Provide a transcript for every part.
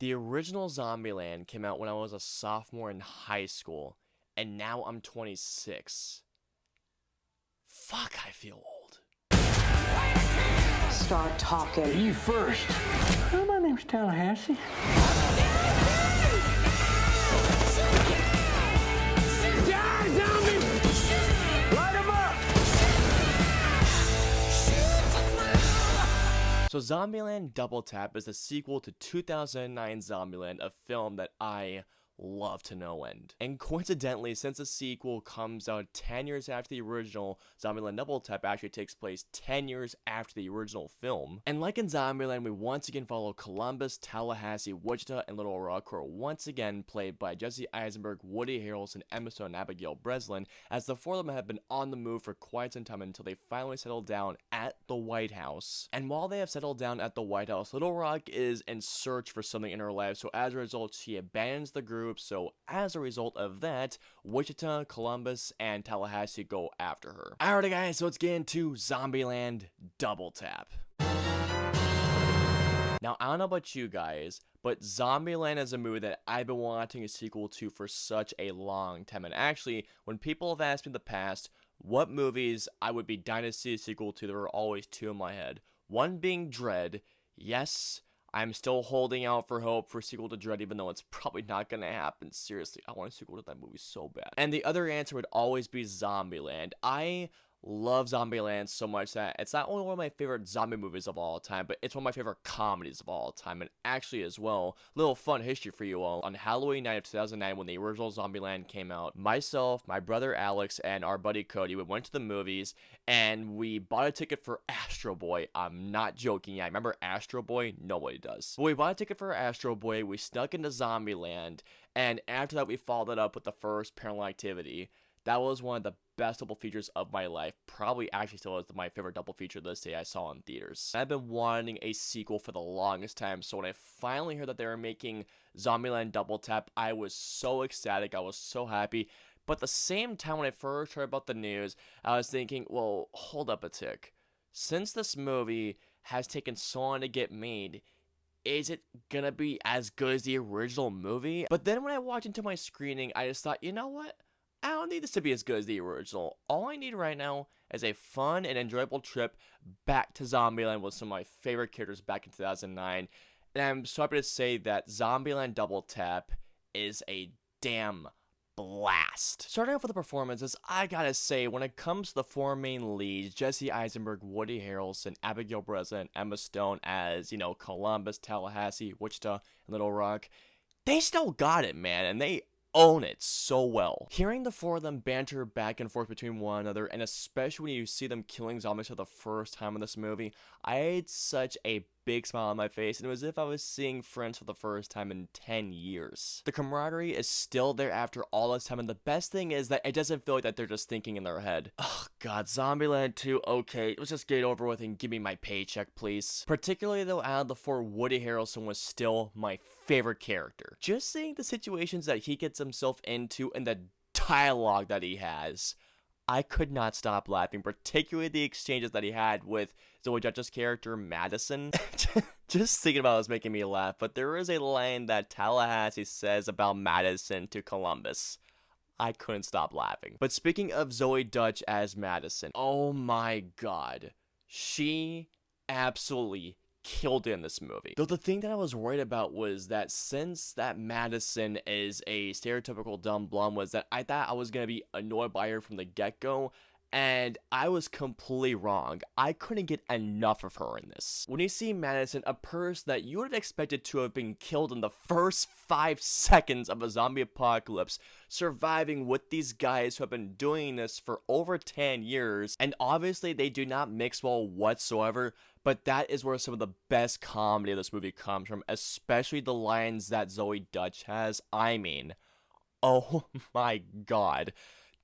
The original Zombieland came out when I was a sophomore in high school, and now I'm 26. Fuck, I feel old. Start talking. You first. Well, my name's Tallahassee. Die, zombie! Light 'em up! So Zombieland Double Tap is the sequel to 2009 Zombieland, a film that I love to no end. And coincidentally, since the sequel comes out 10 years after the original, Zombieland Double Tap actually takes place 10 years after the original film. And like in Zombieland, we once again follow Columbus, Tallahassee, Wichita, and Little Rock, who are once again played by Jesse Eisenberg, Woody Harrelson, Emma Stone, and Abigail Breslin, as the four of them have been on the move for quite some time until they finally settle down at the White House. And while they have settled down at the White House, Little Rock is in search for something in her life, so as a result, she abandons the group. So as a result of that, Wichita, Columbus, and Tallahassee go after her. Alrighty guys, so let's get into Zombieland Double Tap. Now, I don't know about you guys, but Zombieland is a movie that I've been wanting a sequel to for such a long time. And actually, when people have asked me in the past what movies I would be dying to see a sequel to, there were always two in my head. One being Dread. Yes, I'm still holding out for hope for a sequel to Dread, even though it's probably not going to happen. Seriously, I want a sequel to that movie so bad. And the other answer would always be Zombieland. I love Zombieland so much that it's not only one of my favorite zombie movies of all time, but it's one of my favorite comedies of all time. And actually as well, little fun history for you all, on Halloween night of 2009 when the original Zombieland came out, myself, my brother Alex, and our buddy Cody, we went to the movies and we bought a ticket for Astro Boy. I'm not joking. Yeah, remember Astro Boy? Nobody does. But we bought a ticket for Astro Boy, we snuck into Zombieland, and after that we followed it up with the first Paranormal Activity. That was one of the best double features of my life. Probably actually still is my favorite double feature this day I saw in theaters. I've been wanting a sequel for the longest time, so when I finally heard that they were making Zombieland Double Tap, I was so ecstatic, I was so happy. But at the same time, when I first heard about the news, I was thinking, well, hold up a tick. Since this movie has taken so long to get made, is it gonna be as good as the original movie? But then when I walked into my screening, I just thought, you know what? I don't need this to be as good as the original. All I need right now is a fun and enjoyable trip back to Zombieland with some of my favorite characters back in 2009. And I'm so happy to say that Zombieland Double Tap is a damn blast. Starting off with the performances, I gotta say, when it comes to the four main leads, Jesse Eisenberg, Woody Harrelson, Abigail Breslin, and Emma Stone as, Columbus, Tallahassee, Wichita, and Little Rock, they still got it, man, and they own it so well. Hearing the four of them banter back and forth between one another, and especially when you see them killing zombies for the first time in this movie, I had such a big smile on my face, and it was as if I was seeing friends for the first time in 10 years. The camaraderie is still there after all this time, and the best thing is that it doesn't feel like that they're just thinking in their head, oh god, Zombieland 2, okay, let's just get it over with and give me my paycheck, please. Particularly though, out of the four, Woody Harrelson was still my favorite character. Just seeing the situations that he gets himself into and the dialogue that he has, I could not stop laughing, particularly the exchanges that he had with Zoe Judge's character, Madison. Just thinking about it was making me laugh, but there is a line that Tallahassee says about Madison to Columbus. I couldn't stop laughing. But speaking of Zoe Dutch as Madison, oh my god, she absolutely killed it in this movie. Though the thing that I was worried about was that since that Madison is a stereotypical dumb blonde, was that I thought I was going to be annoyed by her from the get-go, and I was completely wrong. I couldn't get enough of her in this. When you see Madison, a person that you would have expected to have been killed in the first 5 seconds of a zombie apocalypse, surviving with these guys who have been doing this for over 10 years, and obviously they do not mix well whatsoever, but that is where some of the best comedy of this movie comes from, especially the lines that Zoe Dutch has. I mean, oh my god.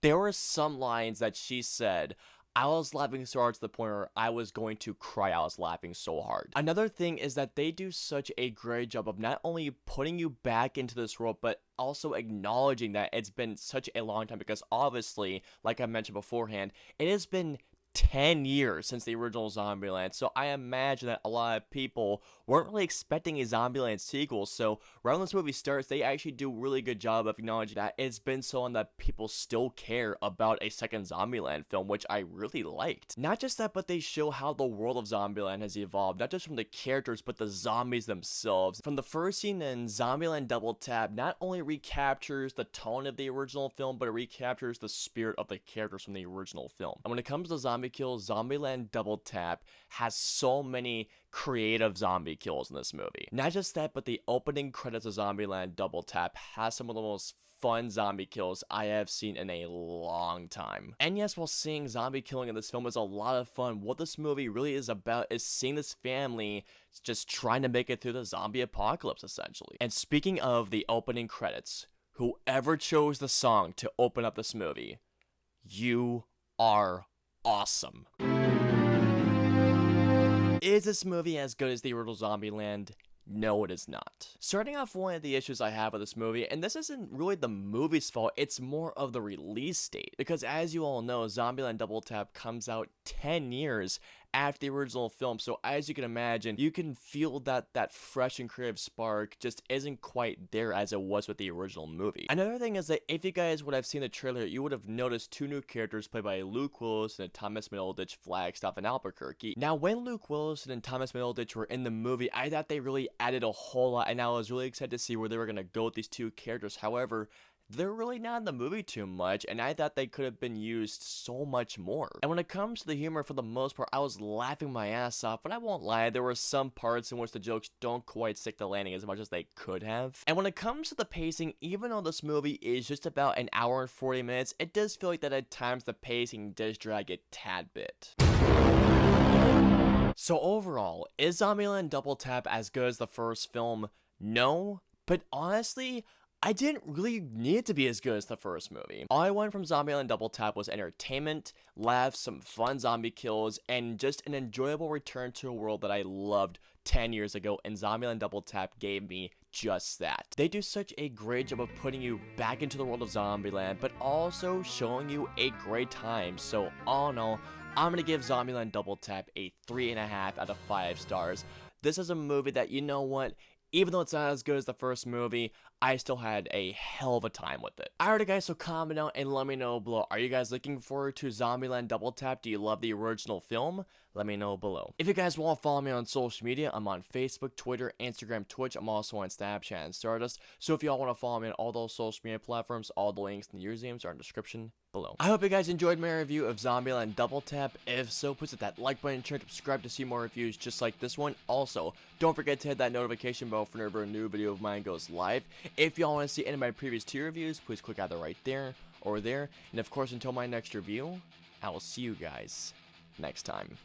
There were some lines that she said, I was laughing so hard to the point where I was going to cry. I was laughing so hard. Another thing is that they do such a great job of not only putting you back into this world, but also acknowledging that it's been such a long time, because obviously, like I mentioned beforehand, it has been 10 years since the original Zombieland, so I imagine that a lot of people weren't really expecting a Zombieland sequel. So right when this movie starts, they actually do a really good job of acknowledging that it's been so long that people still care about a second Zombieland film, which I really liked. Not just that, but they show how the world of Zombieland has evolved, not just from the characters, but the zombies themselves. From the first scene in Zombieland Double Tap, not only recaptures the tone of the original film, but it recaptures the spirit of the characters from the original film. And when it comes to zombie kills, Zombieland Double Tap has so many creative zombie kills in this movie. Not just that, but the opening credits of Zombieland Double Tap has some of the most fun zombie kills I have seen in a long time. And yes, while seeing zombie killing in this film is a lot of fun, what this movie really is about is seeing this family just trying to make it through the zombie apocalypse, essentially. And speaking of the opening credits, whoever chose the song to open up this movie, you are awesome. Is this movie as good as the original Zombieland? No, it is not. Starting off, one of the issues I have with this movie, and this isn't really the movie's fault, it's more of the release date. Because as you all know, Zombieland Double Tap comes out 10 years after the original film, so as you can imagine, you can feel that fresh and creative spark just isn't quite there as it was with the original movie. Another thing is that if you guys would have seen the trailer, you would have noticed two new characters played by Luke Wilson and Thomas Middleditch, Flagstaff, and Albuquerque. Now, when Luke Wilson and Thomas Middleditch were in the movie, I thought they really added a whole lot, and I was really excited to see where they were going to go with these two characters. However, they're really not in the movie too much, and I thought they could have been used so much more. And when it comes to the humor, for the most part, I was laughing my ass off, but I won't lie, there were some parts in which the jokes don't quite stick the landing as much as they could have. And when it comes to the pacing, even though this movie is just about an hour and 40 minutes, it does feel like that at times the pacing does drag a tad bit. So overall, is Zombieland Double Tap as good as the first film? No, but honestly, I didn't really need it to be as good as the first movie. All I wanted from Zombieland Double Tap was entertainment, laughs, some fun zombie kills, and just an enjoyable return to a world that I loved 10 years ago, and Zombieland Double Tap gave me just that. They do such a great job of putting you back into the world of Zombieland, but also showing you a great time. So all in all, I'm gonna give Zombieland Double Tap a 3.5 out of 5 stars. This is a movie that, you know what, even though it's not as good as the first movie, I still had a hell of a time with it. Alright guys, so comment down and let me know below. Are you guys looking forward to Zombieland Double Tap? Do you love the original film? Let me know below. If you guys want to follow me on social media, I'm on Facebook, Twitter, Instagram, Twitch. I'm also on Snapchat and Stardust. So if y'all want to follow me on all those social media platforms, all the links in the usernames are in the description below. I hope you guys enjoyed my review of Zombieland Double Tap. If so, please hit that like button, turn to subscribe to see more reviews just like this one. Also, don't forget to hit that notification bell for whenever a new video of mine goes live. If y'all want to see any of my previous 2 reviews, please click either right there or there. And of course, until my next review, I will see you guys next time.